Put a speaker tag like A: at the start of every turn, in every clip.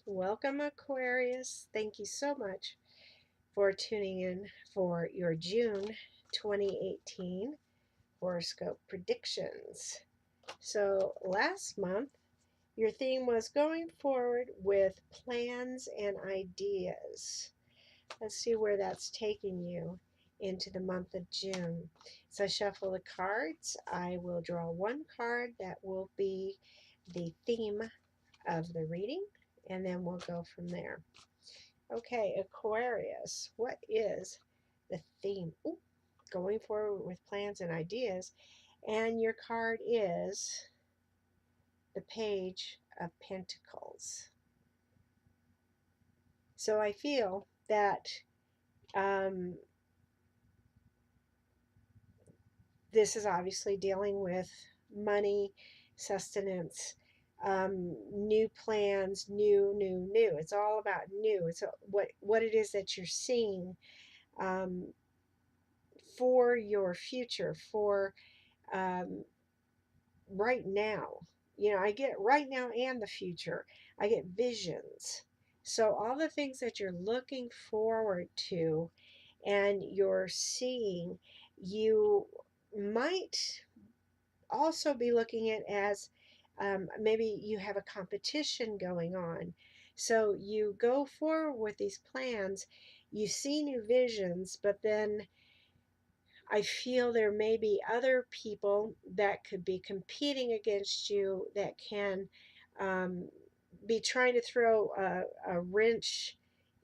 A: Welcome, Aquarius. Thank you so much for tuning in for your June 2018 horoscope predictions. So, last month, your theme was going forward with plans and ideas. Let's see where that's taking you into the month of June. So, I shuffle the cards. I will draw one card that will be the theme of the reading, and then we'll go from there. Okay, Aquarius, what is the theme? Ooh, going forward with plans and ideas. And your card is the Page of Pentacles. So I feel that um, this is obviously dealing with money, sustenance, new plans, new. It's all about new. It's what it is that you're seeing um, for your future, for um, right now. I get right now and the future. I get visions. So, all the things that you're looking forward to and you're seeing, you might also be looking at as maybe you have a competition going on. So, you go forward with these plans, you see new visions, but then I feel there may be other people that could be competing against you that can um, be trying to throw a wrench,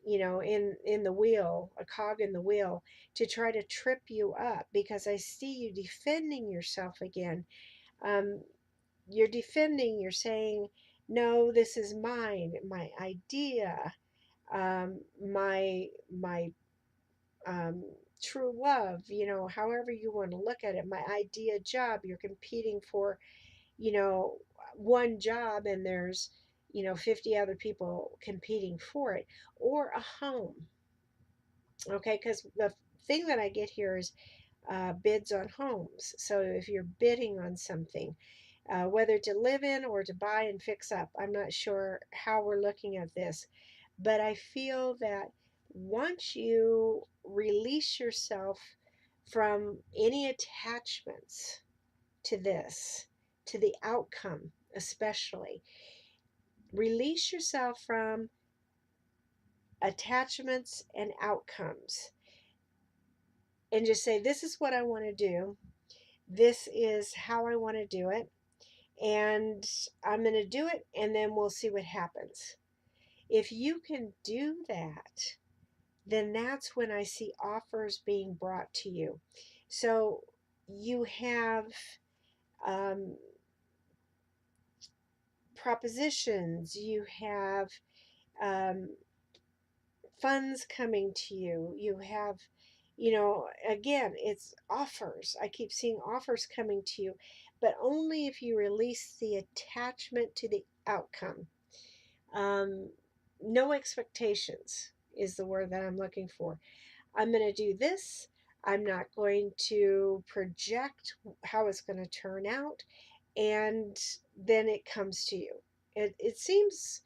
A: in the wheel, a cog in the wheel, to try to trip you up because I see you defending yourself again. Um, you're defending, you're saying, no, this is mine, my idea, my um, true love, however you want to look at it, my idea job, you're competing for, you know, one job and there's, 50 other people competing for it, or a home. Okay, because the thing that I get here is bids on homes. So if you're bidding on something, whether to live in or to buy and fix up, I'm not sure how we're looking at this, but I feel that once you release yourself from any attachments to this, to the outcome, especially, release yourself from attachments and outcomes and just say, this is what I want to do. This is how I want to do it. And I'm going to do it, and then we'll see what happens. If you can do that, then that's when I see offers being brought to you. So you have um, propositions, you have um, funds coming to you, you have, again, it's offers. I keep seeing offers coming to you, but only if you release the attachment to the outcome. Um, no expectations is the word that I'm looking for. I'm going to do this. I'm not going to project how it's going to turn out, and then it comes to you. It seems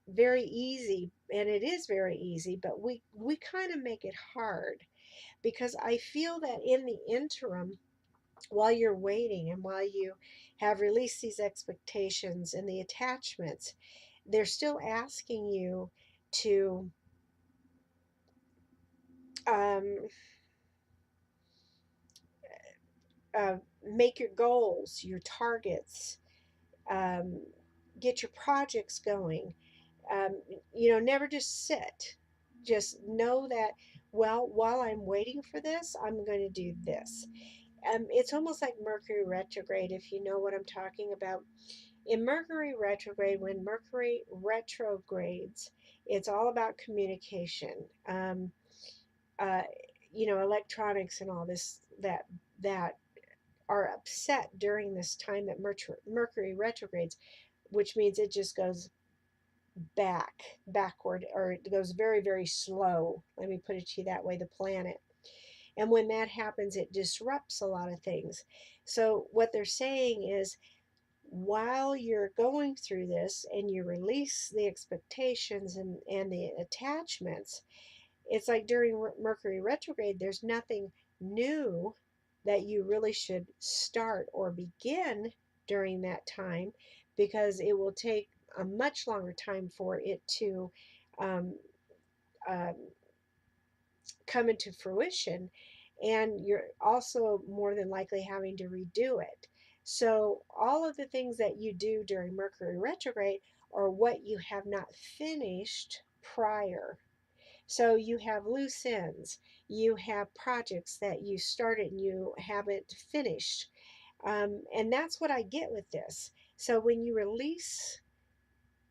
A: very easy, and it is very easy, but we kind of make it hard because I feel that in the interim, while you're waiting and while you have released these expectations and the attachments, they're still asking you to um, make your goals, your targets, um, get your projects going. Never just sit. Just know that, well, while I'm waiting for this, I'm going to do this. It's almost like Mercury retrograde, if you know what I'm talking about. In Mercury retrograde, when Mercury retrogrades, it's all about communication. Uh, Electronics and all this that are upset during this time that Mercury retrogrades, which means it just goes backward, or it goes very, very slow. Let me put it to you that way, the planet. And when that happens, it disrupts a lot of things. So, what they're saying is While you're going through this and you release the expectations and the attachments, it's like during Mercury retrograde, there's nothing new that you really should start or begin during that time, because it will take a much longer time for it to um, um, come into fruition. And you're also more than likely having to redo it. So, all of the things that you do during Mercury retrograde are what you have not finished prior. So you have loose ends, you have projects that you started and you haven't finished. And that's what I get with this. So when you release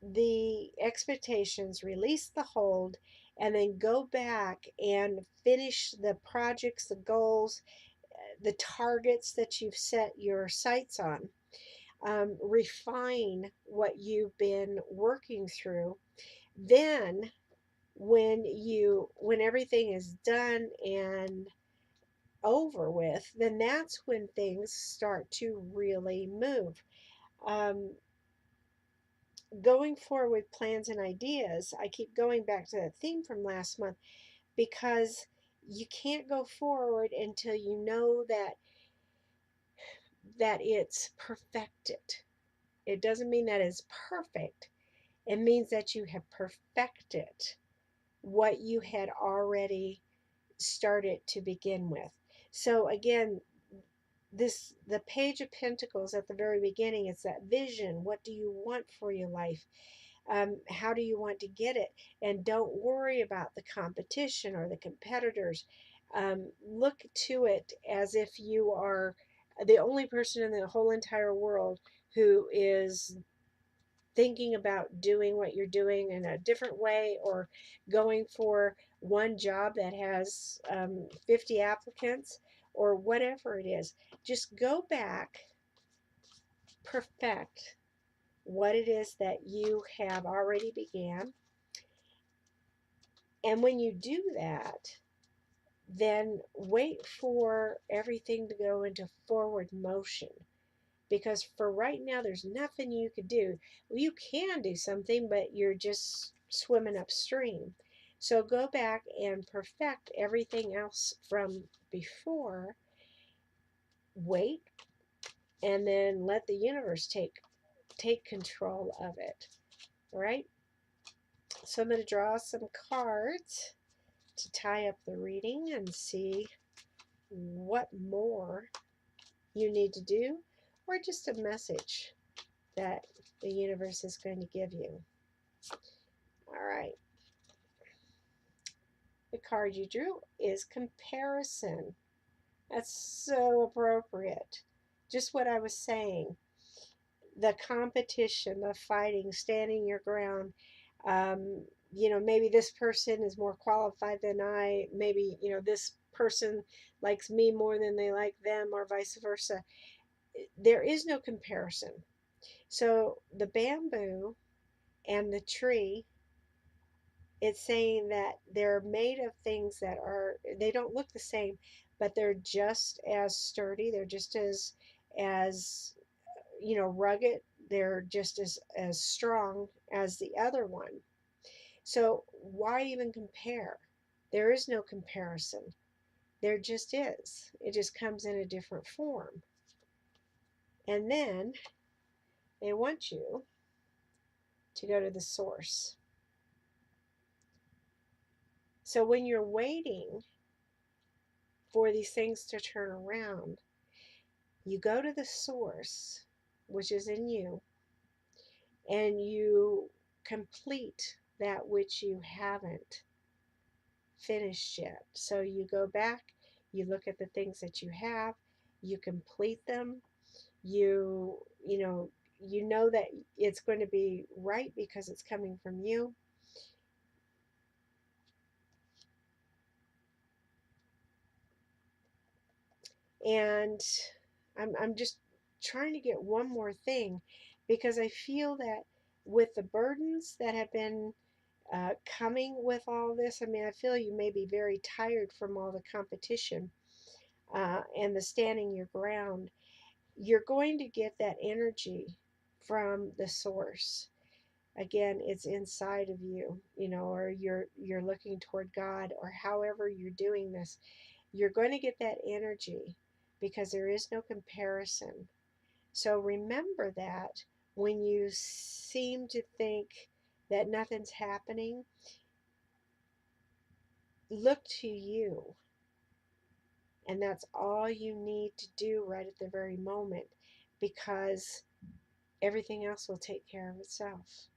A: the expectations, release the hold, and then go back and finish the projects, the goals, the targets that you've set your sights on, refine what you've been working through, then when everything is done and over with, then that's when things start to really move. um, Going forward with plans and ideas, I keep going back to that theme from last month, because you can't go forward until you know that it's perfected. It doesn't mean that it's perfect. It means that you have perfected what you had already started to begin with. So again, this the Page of Pentacles at the very beginning, it's that vision. What do you want for your life? How do you want to get it? And don't worry about the competition or the competitors. Look to it as if you are the only person in the whole entire world who is thinking about doing what you're doing in a different way, or going for one job that has 50 applicants, or whatever it is. Just go back, perfect what it is that you have already began. And when you do that, then wait for everything to go into forward motion. Because for right now, there's nothing you could do. You can do something, but you're just swimming upstream. So go back and perfect everything else from before. Wait, and then let the universe take control of it. All right? So I'm going to draw some cards to tie up the reading and see what more you need to do, or just a message that the universe is going to give you. All right. The card you drew is comparison. That's so appropriate. Just what I was saying. The competition, the fighting, standing your ground. Maybe this person is more qualified than I. Maybe, this person likes me more than they like them, or vice versa. There is no comparison. So the bamboo and the tree, it's saying that they're made of things that they don't look the same, but they're just as sturdy, they're just as rugged, they're just as strong as the other one. So why even compare? There is no comparison. There just is. It just comes in a different form. And then they want you to go to the source. So when you're waiting for these things to turn around, you go to the source, which is in you, and you complete that which you haven't finished yet. So you go back, you look at the things that you have, you complete them, you know that it's going to be right because it's coming from you. And I'm just trying to get one more thing, because I feel that with the burdens that have been coming with all this, I mean, I feel you may be very tired from all the competition and the standing your ground. You're going to get that energy from the source. Again, it's inside of you, or you're looking toward God, or however you're doing this, you're going to get that energy because there is no comparison. So remember that when you seem to think that nothing's happening, look to you. And that's all you need to do right at the very moment, because everything else will take care of itself.